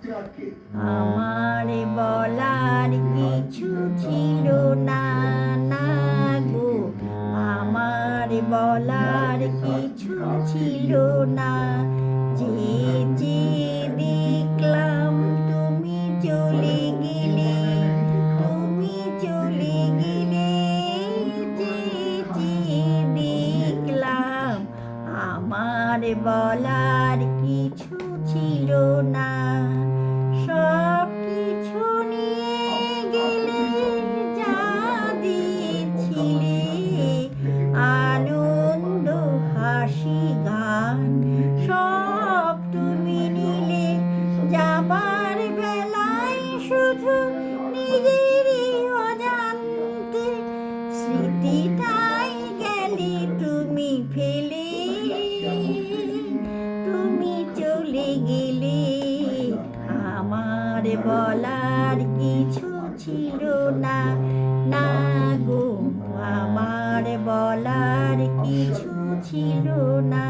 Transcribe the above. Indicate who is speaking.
Speaker 1: আমার বলার কিছু ছিল না, না গো, আমার বলার কিছু ছিল না। যে যে দেখলাম তুমি চলে গেলে, তুমি চলে গেলে, যে যে দেখলাম আমার বলার কিছু ছিল না। সব কিছু নিয়ে গেলে, যা দিয়েছিলে আনন্দ হাসি গান, সব তুমি নিলে। যাবার বেলায় শুধু নিজেরই অজান্তে স্মৃতিটাই গেলে তুমি ফেলে, তুমি চলে গেলে। আমার বলার কিছু ছিল না, না গো, আমার বলার কিছু ছিল না।